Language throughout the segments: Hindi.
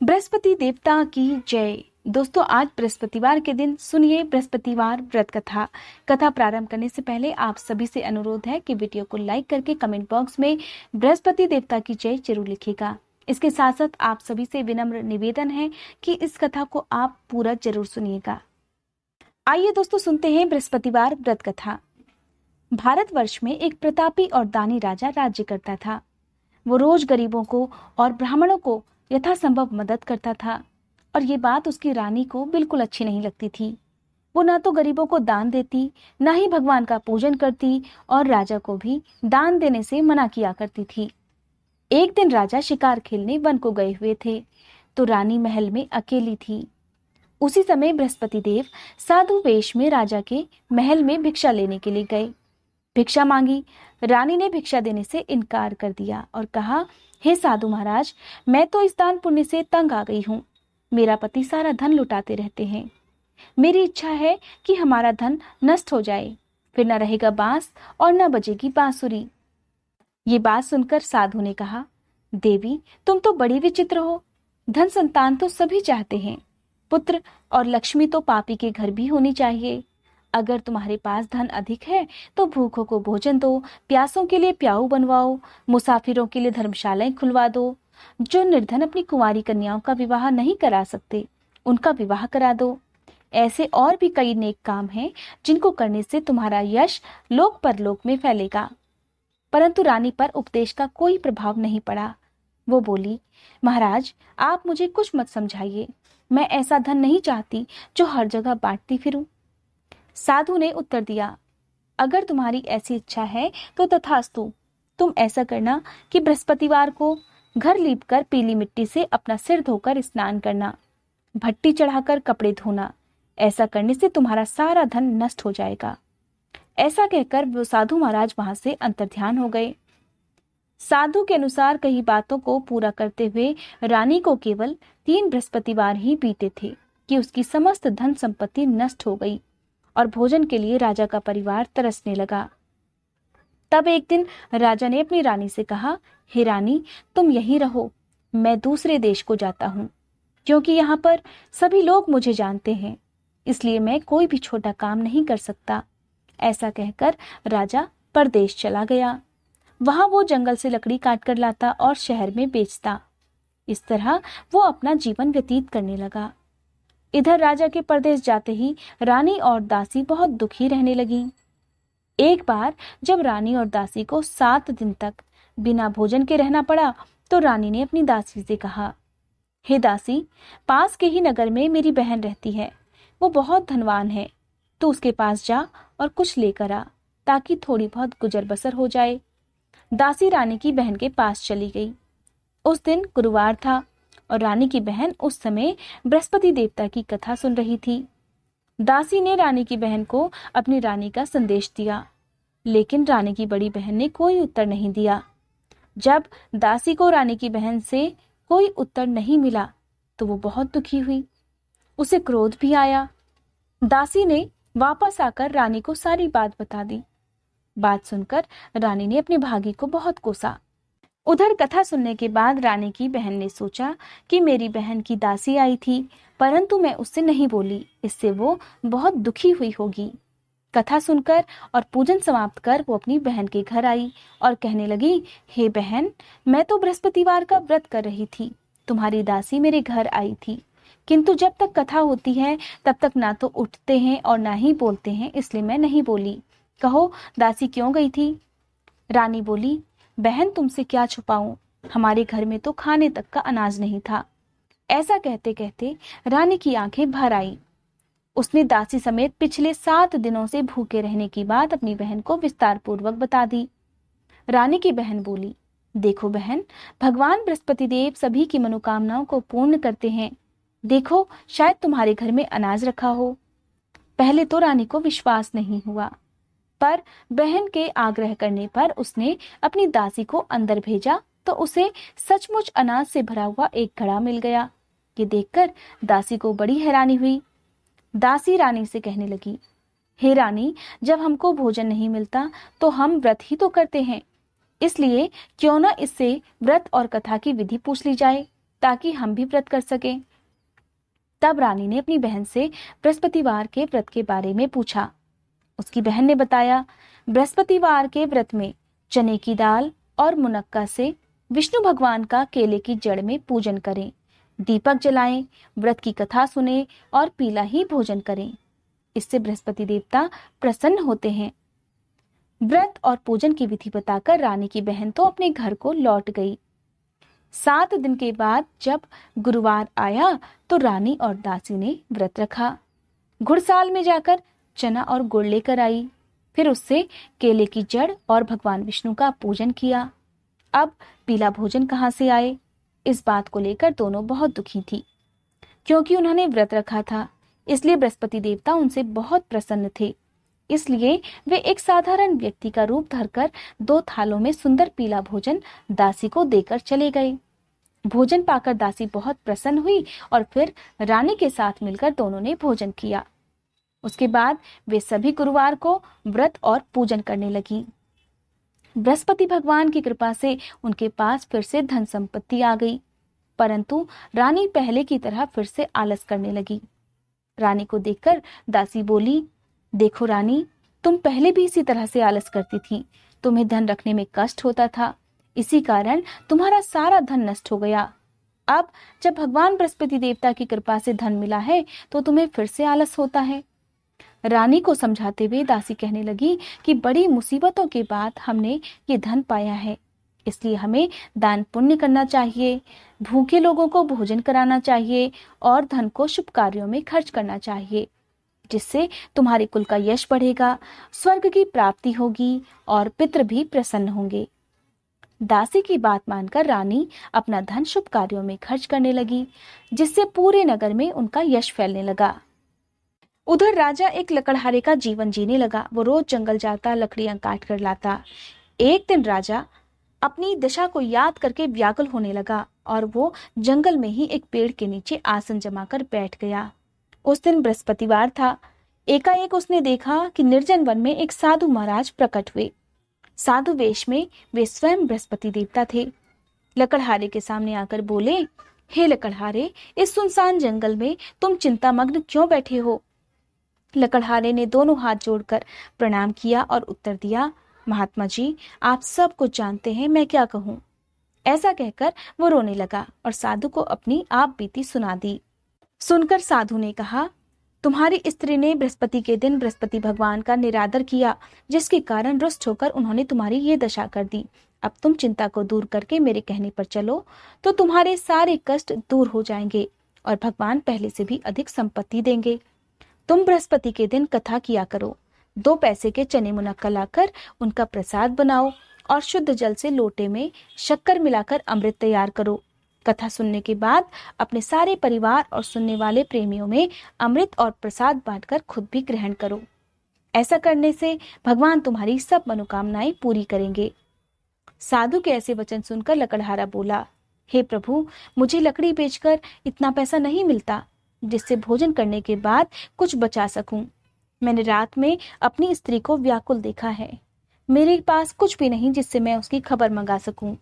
बृहस्पति देवता की जय। दोस्तों, आज बृहस्पतिवार के दिन सुनिए बृहस्पतिवार व्रत कथा। कथा प्रारंभ करने से पहले आप सभी से अनुरोध है कि वीडियो को लाइक करके कमेंट बॉक्स में बृहस्पति देवता की जय जरूर लिखिएगा। इसके साथ साथ आप सभी से विनम्र निवेदन है कि इस कथा को आप पूरा जरूर सुनिएगा। आइए दोस्तों, सुनते हैं बृहस्पतिवार व्रत कथा। भारतवर्ष में एक प्रतापी और दानी राजा राज्य करता था। वो रोज गरीबों को और ब्राह्मणों को यथासंभव मदद करता था और ये बात उसकी रानी को बिल्कुल अच्छी नहीं लगती थी। वो ना तो गरीबों को दान देती, ना ही भगवान का पूजन करती और राजा को भी दान देने से मना किया करती थी। एक दिन राजा शिकार खेलने वन को गए हुए थे तो रानी महल में अकेली थी। उसी समय बृहस्पति देव साधु वेश में राजा के महल में भिक्षा लेने के लिए गए। भिक्षा मांगी। रानी ने भिक्षा देने से इनकार कर दिया और कहा, हे साधु महाराज, मैं तो इस दान पुण्य से तंग आ गई हूँ। मेरा पति सारा धन लुटाते रहते हैं। मेरी इच्छा है कि हमारा धन नष्ट हो जाए, फिर न रहेगा बांस और न बजेगी बांसुरी। ये बात सुनकर साधु ने कहा, देवी, तुम तो बड़ी विचित्र हो। धन संतान तो सभी चाहते हैं, पुत्र और लक्ष्मी तो पापी के घर भी होनी चाहिए। अगर तुम्हारे पास धन अधिक है तो भूखों को भोजन दो, प्यासों के लिए प्याऊ बनवाओ, मुसाफिरों के लिए धर्मशालाएं खुलवा दो। जो निर्धन अपनी कुंवारी कन्याओं का विवाह नहीं करा सकते, उनका विवाह करा दो। ऐसे और भी कई नेक काम हैं जिनको करने से तुम्हारा यश लोक परलोक में फैलेगा। परंतु रानी पर उपदेश का कोई प्रभाव नहीं पड़ा। वो बोली, महाराज, आप मुझे कुछ मत समझाइए। मैं ऐसा धन नहीं चाहती जो हर जगह बांटती फिरूं। साधु ने उत्तर दिया, अगर तुम्हारी ऐसी इच्छा है तो तथास्तु। तुम ऐसा करना कि बृहस्पतिवार को घर लीपकर पीली मिट्टी से अपना सिर धोकर स्नान करना, भट्टी चढ़ाकर कपड़े धोना। ऐसा करने से तुम्हारा सारा धन नष्ट हो जाएगा। ऐसा कहकर वो साधु महाराज वहां से अंतर्ध्यान हो गए। साधु के अनुसार कई बातों को पूरा करते हुए रानी को केवल 3 बृहस्पतिवार ही बीते थे कि उसकी समस्त धन संपत्ति नष्ट हो गई और भोजन के लिए राजा का परिवार तरसने लगा। तब एक दिन राजा ने अपनी रानी से कहा, हे रानी, तुम यहीं रहो, मैं दूसरे देश को जाता हूँ, क्योंकि यहाँ पर सभी लोग मुझे जानते हैं, इसलिए मैं कोई भी छोटा काम नहीं कर सकता। ऐसा कहकर राजा परदेश चला गया। वहां वो जंगल से लकड़ी काट कर लाता और शहर में बेचता। इस तरह वो अपना जीवन व्यतीत करने लगा। इधर राजा के परदेश जाते ही रानी और दासी बहुत दुखी रहने लगी। एक बार जब रानी और दासी को 7 दिन तक बिना भोजन के रहना पड़ा तो रानी ने अपनी दासी से कहा, हे दासी, पास के ही नगर में मेरी बहन रहती है। वो बहुत धनवान है। तो उसके पास जा और कुछ लेकर आ, ताकि थोड़ी बहुत गुजर बसर हो जाए। दासी रानी की बहन के पास चली गई। उस दिन गुरुवार था और रानी की बहन उस समय बृहस्पति देवता की कथा सुन रही थी। दासी ने रानी की बहन को अपनी रानी का संदेश दिया, लेकिन रानी की बड़ी बहन ने कोई उत्तर नहीं दिया। जब दासी को रानी की बहन से कोई उत्तर नहीं मिला तो वो बहुत दुखी हुई। उसे क्रोध भी आया। दासी ने वापस आकर रानी को सारी बात बता दी। बात सुनकर रानी ने अपने भागी को बहुत कोसा। उधर कथा सुनने के बाद रानी की बहन ने सोचा कि मेरी बहन की दासी आई थी, परंतु मैं उससे नहीं बोली, इससे वो बहुत दुखी हुई होगी। कथा सुनकर और पूजन समाप्त कर वो अपनी बहन के घर आई और कहने लगी, हे बहन, मैं तो बृहस्पतिवार का व्रत कर रही थी। तुम्हारी दासी मेरे घर आई थी, किंतु जब तक कथा होती है तब तक ना तो उठते हैं और ना ही बोलते हैं, इसलिए मैं नहीं बोली। कहो, दासी क्यों गई थी? रानी बोली, बहन, तुमसे क्या छुपाऊं, हमारे घर में तो खाने तक का अनाज नहीं था। ऐसा कहते कहते रानी की आंखें भर आई। उसने दासी समेत पिछले 7 दिनों से भूखे रहने की बात अपनी बहन को विस्तार पूर्वक बता दी। रानी की बहन बोली, देखो बहन, भगवान बृहस्पति देव सभी की मनोकामनाओं को पूर्ण करते हैं। देखो, शायद तुम्हारे घर में अनाज रखा हो। पहले तो रानी को विश्वास नहीं हुआ, पर बहन के आग्रह करने पर उसने अपनी दासी को अंदर भेजा तो उसे सचमुच अनाज से भरा हुआ एक घड़ा मिल गया। ये देखकर दासी को बड़ी हैरानी हुई। दासी रानी से कहने लगी, हे रानी, जब हमको भोजन नहीं मिलता तो हम व्रत ही तो करते हैं, इसलिए क्यों न इससे व्रत और कथा की विधि पूछ ली जाए, ताकि हम भी व्रत कर सकें। तब रानी ने अपनी बहन से बृहस्पतिवार के व्रत के बारे में पूछा। उसकी बहन ने बताया, बृहस्पतिवार के व्रत में चने की दाल और मुनक्का से विष्णु भगवान का केले की जड़ में पूजन करें, दीपक जलाएं, व्रत की कथा सुने और पीला ही भोजन करें। इससे बृहस्पति देवता प्रसन्न होते हैं। व्रत और पूजन की विधि बताकर रानी की बहन तो अपने घर को लौट गई। 7 दिन के बाद जब गुरुवार आया तो रानी और दासी ने व्रत रखा। घुड़साल में जाकर चना और गुड़ लेकर आई, फिर उससे केले की जड़ और भगवान विष्णु का पूजन किया। अब पीला भोजन कहाँ से आए, इस बात को लेकर दोनों बहुत दुखी थी। क्योंकि उन्होंने व्रत रखा था, इसलिए बृहस्पति देवता उनसे बहुत प्रसन्न थे। इसलिए वे एक साधारण व्यक्ति का रूप धरकर 2 थालों में सुंदर पीला भोजन दासी को देकर चले गए। भोजन पाकर दासी बहुत प्रसन्न हुई और फिर रानी के साथ मिलकर दोनों ने भोजन किया। उसके बाद वे सभी गुरुवार को व्रत और पूजन करने लगी। बृहस्पति भगवान की कृपा से उनके पास फिर से धन संपत्ति आ गई, परंतु रानी पहले की तरह फिर से आलस करने लगी। रानी को देखकर दासी बोली, देखो रानी, तुम पहले भी इसी तरह से आलस करती थी। तुम्हें धन रखने में कष्ट होता था, इसी कारण तुम्हारा सारा धन नष्ट हो गया। अब जब भगवान बृहस्पति देवता की कृपा से धन मिला है तो तुम्हें फिर से आलस होता है। रानी को समझाते हुए दासी कहने लगी कि बड़ी मुसीबतों के बाद हमने ये धन पाया है, इसलिए हमें दान पुण्य करना चाहिए, भूखे लोगों को भोजन कराना चाहिए और धन को शुभ कार्यों में खर्च करना चाहिए, जिससे तुम्हारे कुल का यश बढ़ेगा, स्वर्ग की प्राप्ति होगी और पितृ भी प्रसन्न होंगे। दासी की बात मानकर रानी अपना धन शुभ कार्यों में खर्च करने लगी, जिससे पूरे नगर में उनका यश फैलने लगा। उधर राजा एक लकड़हारे का जीवन जीने लगा। वो रोज जंगल जाता, लकड़ियां काट कर लाता। एक दिन राजा अपनी दशा को याद करके व्याकुल होने लगा और वो जंगल में ही एक पेड़ के नीचे आसन जमाकर बैठ गया। उस दिन बृहस्पतिवार था। एकाएक उसने देखा कि निर्जन वन में एक साधु महाराज प्रकट हुए। साधु वेश में वे स्वयं बृहस्पति देवता थे। लकड़हारे के सामने आकर बोले, हे लकड़हारे, इस सुनसान जंगल में तुम चिंतामग्न क्यों बैठे हो? लकड़हारे ने दोनों हाथ जोड़कर प्रणाम किया और उत्तर दिया, महात्मा जी, आप सब कुछ जानते हैं, मैं क्या कहूँ। ऐसा कहकर वो रोने लगा और साधु को अपनी आप बीती सुना दी। सुनकर साधु ने कहा, तुम्हारी स्त्री ने बृहस्पति के दिन बृहस्पति भगवान का निरादर किया, जिसके कारण रुष्ट होकर उन्होंने तुम्हारी ये दशा कर दी। अब तुम चिंता को दूर करके मेरे कहने पर चलो तो तुम्हारे सारे कष्ट दूर हो जाएंगे और भगवान पहले से भी अधिक संपत्ति देंगे। तुम बृहस्पति के दिन कथा किया करो। 2 पैसे के चने मुनक्का लाकर उनका प्रसाद बनाओ और शुद्ध जल से लोटे में शक्कर मिलाकर अमृत तैयार करो। कथा सुनने के बाद अपने सारे परिवार और सुनने वाले प्रेमियों में अमृत और प्रसाद बांटकर खुद भी ग्रहण करो। ऐसा करने से भगवान तुम्हारी सब मनोकामनाएं पूरी करेंगे। साधु के ऐसे वचन सुनकर लकड़हारा बोला, हे प्रभु, मुझे लकड़ी बेचकर इतना पैसा नहीं मिलता जिससे भोजन करने के बाद कुछ बचा सकूं। मैंने रात में अपनी स्त्री को व्याकुल देखा है। मेरे पास कुछ भी नहीं जिससे मैं उसकी खबर मंगा सकूं।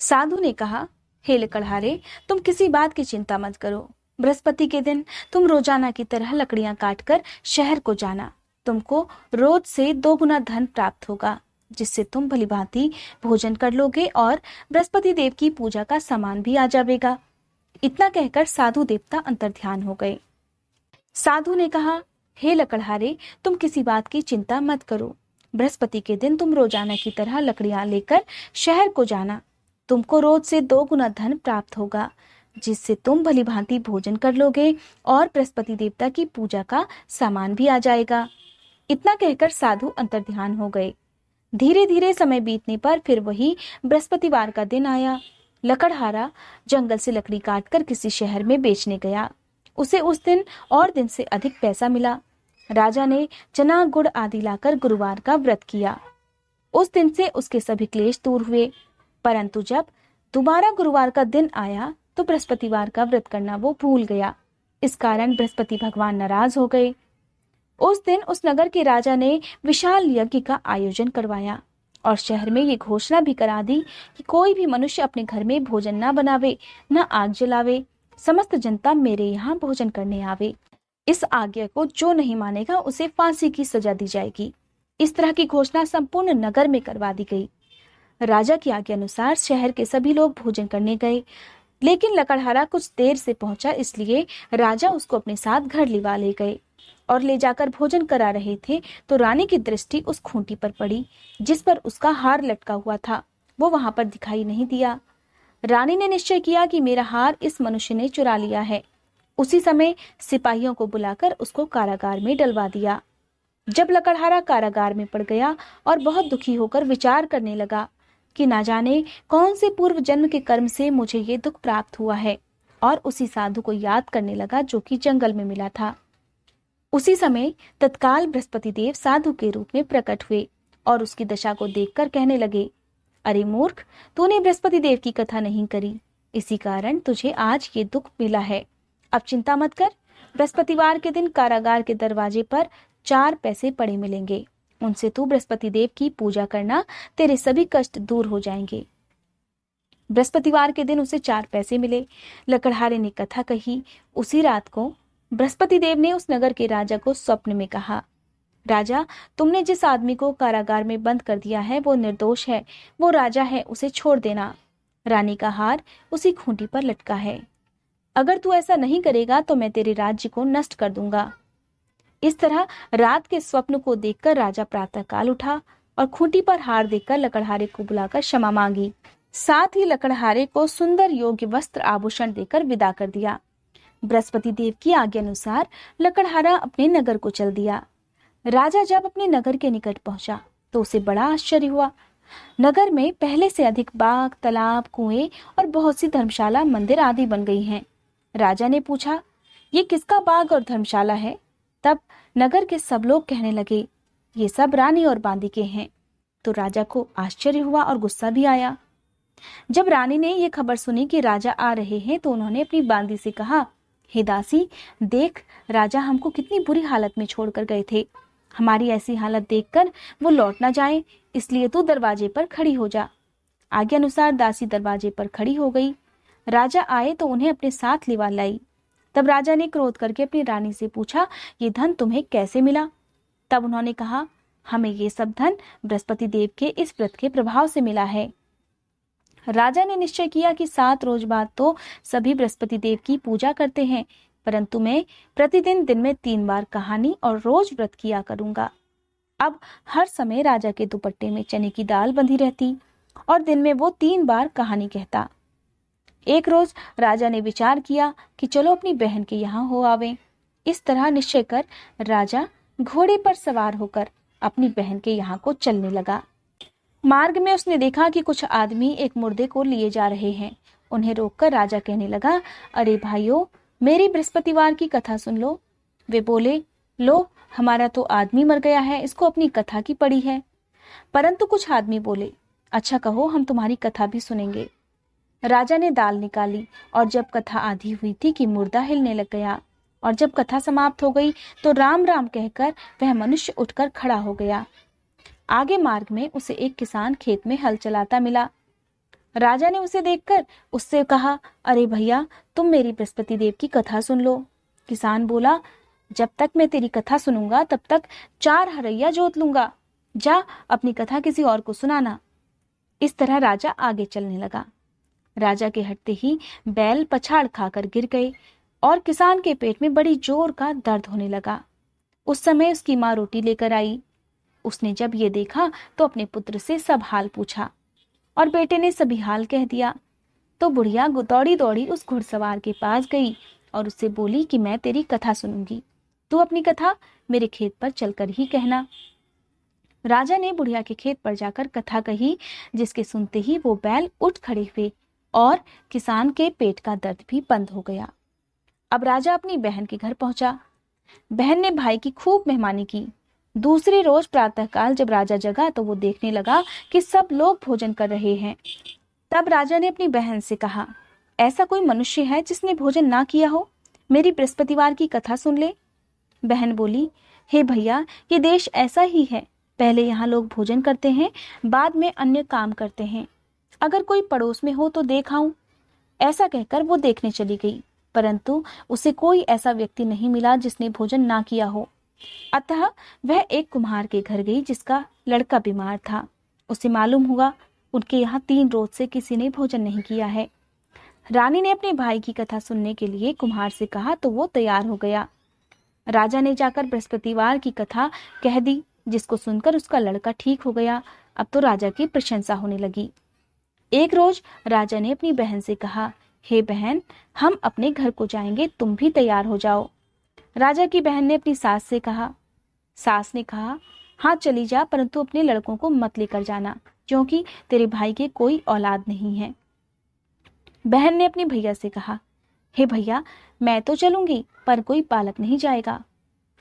साधु ने कहा, हे लकड़हारे, तुम किसी बात की चिंता मत करो। बृहस्पति के दिन तुम रोजाना की तरह लकड़ियां काटकर शहर को जाना। तुमको रोज से 2 गुना धन प्राप्त होगा, जिससे तुम भलीभांति भोजन कर लोगे और बृहस्पति देव की पूजा का सामान भी आ जाएगा। इतना कहकर साधु देवता अंतर्ध्यान हो गए। साधु ने कहा, हे लकड़हारे, तुम किसी बात की चिंता मत करो। बृहस्पति के दिन तुम रोजाना की तरह लकड़ियां लेकर शहर को जाना। तुमको रोज से 2 गुना धन प्राप्त होगा, जिससे तुम भलीभांति भोजन कर लोगे और बृहस्पति देवता की पूजा का सामान भी आ जाएगा। इतना कहकर साधु अंतर्ध्यान हो गए। धीरे धीरे समय बीतने पर फिर वही बृहस्पतिवार का दिन आया। लकड़हारा जंगल से लकड़ी काटकर किसी शहर में बेचने गया। उसे उस दिन और दिन से अधिक पैसा मिला। राजा ने चना गुड़ आदि लाकर गुरुवार का व्रत किया। उस दिन से उसके सभी क्लेश दूर हुए। परंतु जब दोबारा गुरुवार का दिन आया तो बृहस्पतिवार का व्रत करना वो भूल गया। इस कारण बृहस्पति भगवान नाराज हो गए। उस दिन उस नगर के राजा ने विशाल यज्ञ का आयोजन करवाया। और शहर में ये घोषणा भी करा दी कि कोई भी मनुष्य अपने घर में भोजन न बनावे, न आग जलावे, समस्त जनता मेरे यहाँ भोजन करने आवे। इस आज्ञा को जो नहीं मानेगा उसे फांसी की सजा दी जाएगी। इस तरह की घोषणा संपूर्ण नगर में करवा दी गई। राजा की आज्ञा अनुसार शहर के सभी लोग भोजन करने गए, लेकिन लकड़हारा कुछ देर से पहुंचा, इसलिए राजा उसको अपने साथ घर लिवा ले गए और ले जाकर भोजन करा रहे थे तो रानी की दृष्टि उस खूंटी पर पड़ी जिस पर उसका हार लटका हुआ था। वो वहां पर दिखाई नहीं दिया। रानी ने निश्चय किया कि मेरा हार इस मनुष्य ने चुरा लिया है। उसी समय सिपाहियों को बुलाकर उसको कारागार में डलवा दिया। जब लकड़हारा कारागार में पड़ गया और बहुत दुखी होकर विचार करने लगा कि ना जाने कौन से पूर्व जन्म के कर्म से मुझे ये दुख प्राप्त हुआ है, और उसी साधु को याद करने लगा जो कि जंगल में मिला था। उसी समय तत्काल बृहस्पति देव साधु के रूप में प्रकट हुए और उसकी दशा को देखकर कहने लगे, अरे मूर्ख, तूने बृहस्पति देव की कथा नहीं करी, इसी कारण तुझे आज ये दुख मिला है। अब चिंता मत कर, बृहस्पतिवार के दिन कारागार के दरवाजे पर 4 पैसे पड़े मिलेंगे, उनसे तू बृहस्पति देव की पूजा करना, तेरे सभी कष्ट दूर हो जाएंगे। बृहस्पतिवार के दिन उसे 4 पैसे मिले। लकड़हारे ने कथा कही। उसी रात को बृहस्पति देव ने उस नगर के राजा को स्वप्न में कहा, राजा, तुमने जिस आदमी को कारागार में बंद कर दिया है वो निर्दोष है, वो राजा है, उसे छोड़ देना। रानी का हार उसी खूंटी पर लटका है। अगर तू ऐसा नहीं करेगा तो मैं तेरे राज्य को नष्ट कर दूंगा। इस तरह रात के स्वप्न को देखकर राजा प्रातःकाल उठा और खूंटी पर हार देखकर लकड़हारे को बुलाकर क्षमा मांगी। साथ ही लकड़हारे को सुंदर योग्य वस्त्र आभूषण देकर विदा कर दिया। बृहस्पति देव की आज्ञा अनुसार लकड़हारा अपने नगर को चल दिया। राजा जब अपने नगर के निकट पहुंचा तो उसे बड़ा आश्चर्य हुआ। नगर में पहले से अधिक बाग, तालाब, कुएं और बहुत सी धर्मशाला, मंदिर आदि बन गई हैं। राजा ने पूछा, ये किसका बाग और धर्मशाला है? तब नगर के सब लोग कहने लगे, ये सब रानी और बांदी के हैं। तो राजा को आश्चर्य हुआ और गुस्सा भी आया। जब रानी ने ये खबर सुनी कि राजा आ रहे हैं तो उन्होंने अपनी बांदी से कहा, हे दासी, देख, राजा हमको कितनी बुरी हालत में छोड़कर गए थे। हमारी ऐसी हालत देखकर वो लौट ना जाए, इसलिए तू दरवाजे पर खड़ी हो जा। आज्ञा अनुसार दासी दरवाजे पर खड़ी हो गई। राजा आए तो उन्हें अपने साथ लिवा लाई। तब राजा ने क्रोध करके अपनी रानी से पूछा, ये धन तुम्हें कैसे मिला? तब उन्होंने कहा, हमें ये सब धन बृहस्पति देव के इस व्रत के प्रभाव से मिला है। राजा ने निश्चय किया कि 7 रोज बाद तो सभी बृहस्पति देव की पूजा करते हैं, परंतु मैं प्रतिदिन दिन में 3 बार कहानी और रोज व्रत किया करूंगा। अब हर समय राजा के दुपट्टे में चने की दाल बंधी रहती और दिन में वो 3 बार कहानी कहता। एक रोज राजा ने विचार किया कि चलो अपनी बहन के यहाँ हो आवे। इस तरह निश्चय कर राजा घोड़े पर सवार होकर अपनी बहन के यहाँ को चलने लगा। मार्ग में उसने देखा कि कुछ आदमी एक मुर्दे को लिए जा रहे हैं। उन्हें रोककर राजा कहने लगा, अरे भाइयों, मेरी बृहस्पतिवार की कथा सुन लो। वे बोले, लो, हमारा तो आदमी मर गया है, इसको अपनी कथा की पड़ी है। परंतु कुछ आदमी बोले, अच्छा कहो, हम तुम्हारी कथा भी सुनेंगे। राजा ने दाल निकाली और जब कथा आधी हुई थी कि मुर्दा हिलने लग गया, और जब कथा समाप्त हो गई तो राम राम कहकर वह मनुष्य उठकर खड़ा हो गया। आगे मार्ग में उसे एक किसान खेत में हल चलाता मिला। राजा ने उसे देखकर उससे कहा, अरे भैया, तुम मेरी बृहस्पति देव की कथा सुन लो। किसान बोला, जब तक मैं तेरी कथा सुनूंगा तब तक 4 हरैया जोत लूंगा। जा अपनी कथा किसी और को सुनाना। इस तरह राजा आगे चलने लगा। राजा के हटते ही बैल पछाड़ खाकर गिर गए और किसान के पेट में बड़ी जोर का दर्द होने लगा। उस समय उसकी माँ रोटी लेकर आई। उसने जब ये देखा तो अपने पुत्र से सब हाल पूछा और बेटे ने सभी हाल कह दिया। तो बुढ़िया दौड़ी दौड़ी उस घुड़सवार के पास गई और उससे बोली कि मैं तेरी कथा सुनूंगी, तू अपनी कथा मेरे खेत पर चलकर ही कहना। राजा ने बुढ़िया के खेत पर जाकर कथा कही, जिसके सुनते ही वो बैल उठ खड़े हुए और किसान के पेट का दर्द भी बंद हो गया। अब राजा अपनी बहन के घर पहुंचा। बहन ने भाई की खूब मेहमानी की। दूसरे रोज प्रातःकाल जब राजा जगा तो वो देखने लगा कि सब लोग भोजन कर रहे हैं। तब राजा ने अपनी बहन से कहा, ऐसा कोई मनुष्य है जिसने भोजन ना किया हो? मेरी बृहस्पतिवार की कथा सुन ले। बहन बोली, हे भैया, ये देश ऐसा ही है, पहले यहाँ लोग भोजन करते हैं, बाद में अन्य काम करते हैं। अगर कोई पड़ोस में हो तो देख आऊं। ऐसा कहकर वो देखने चली गई, परंतु उसे कोई ऐसा व्यक्ति नहीं मिला जिसने भोजन ना किया हो। अतः वह एक कुम्हार के घर गई जिसका लड़का बीमार था। उसे मालूम हुआ उनके यहाँ 3 रोज से किसी ने भोजन नहीं किया है। रानी ने अपने भाई की कथा सुनने के लिए कुम्हार से कहा तो वो तैयार हो गया। राजा ने जाकर बृहस्पतिवार की कथा कह दी, जिसको सुनकर उसका लड़का ठीक हो गया। अब तो राजा की प्रशंसा होने लगी। एक रोज राजा ने अपनी बहन से कहा, हे बहन, हम अपने घर को जाएंगे, तुम भी तैयार हो जाओ। राजा की बहन ने अपनी सास से कहा। सास ने कहा, हाँ चली जा, परंतु अपने लड़कों को मत लेकर जाना, क्योंकि तेरे भाई के कोई औलाद नहीं है। बहन ने अपने भैया से कहा, हे भैया, मैं तो चलूंगी, पर कोई बालक नहीं जाएगा।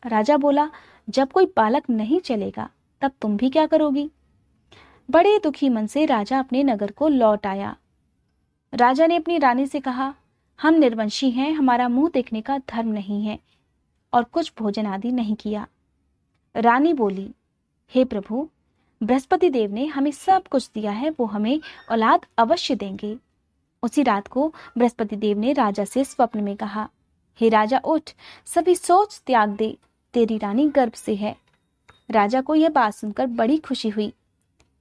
राजा बोला, जब कोई बालक नहीं चलेगा तब तुम भी क्या करोगी? बड़े दुखी मन से राजा अपने नगर को लौट आया। राजा ने अपनी रानी से कहा, हम निर्वंशी हैं, हमारा मुंह देखने का धर्म नहीं है, और कुछ भोजन आदि नहीं किया। रानी बोली, हे प्रभु, बृहस्पति देव ने हमें सब कुछ दिया है, वो हमें औलाद अवश्य देंगे। उसी रात को बृहस्पति देव ने राजा से स्वप्न में कहा, हे राजा उठ, सभी सोच त्याग दे, तेरी रानी गर्भ से है। राजा को यह बात सुनकर बड़ी खुशी हुई।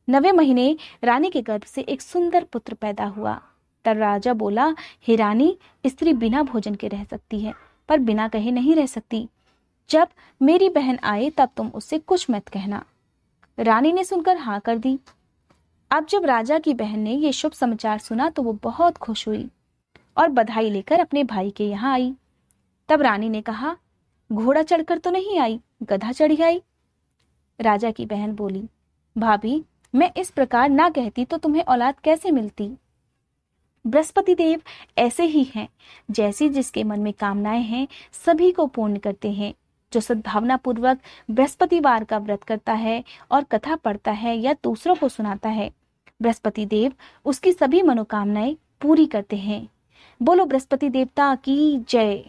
9वें महीने रानी के गर्भ से एक सुंदर पुत्र पैदा हुआ। तब राजा बोला, हे रानी, स्त्री बिना भोजन के रह सकती है, पर बिना कहे नहीं रह सकती। जब मेरी बहन आए तब तुम उससे कुछ मत कहना। रानी ने सुनकर हाँ कर दी। अब जब राजा की बहन ने ये शुभ समाचार सुना तो वो बहुत खुश हुई और बधाई लेकर अपने भाई के यहाँ आई। तब रानी ने कहा, घोड़ा चढ़कर तो नहीं आई, गधा चढ़ी आई। राजा की बहन बोली, भाभी, मैं इस प्रकार ना कहती तो तुम्हें औलाद कैसे मिलती? बृहस्पति देव ऐसे ही हैं, जैसी जिसके मन में कामनाएं हैं सभी को पूर्ण करते हैं। जो सद्भावना पूर्वक बृहस्पतिवार का व्रत करता है और कथा पढ़ता है या दूसरों को सुनाता है, बृहस्पति देव उसकी सभी मनोकामनाएं पूरी करते हैं। बोलो बृहस्पति देवता की जय।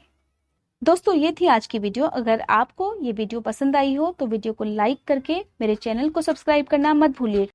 दोस्तों, ये थी आज की वीडियो। अगर आपको ये वीडियो पसंद आई हो तो वीडियो को लाइक करके मेरे चैनल को सब्सक्राइब करना मत भूलिए।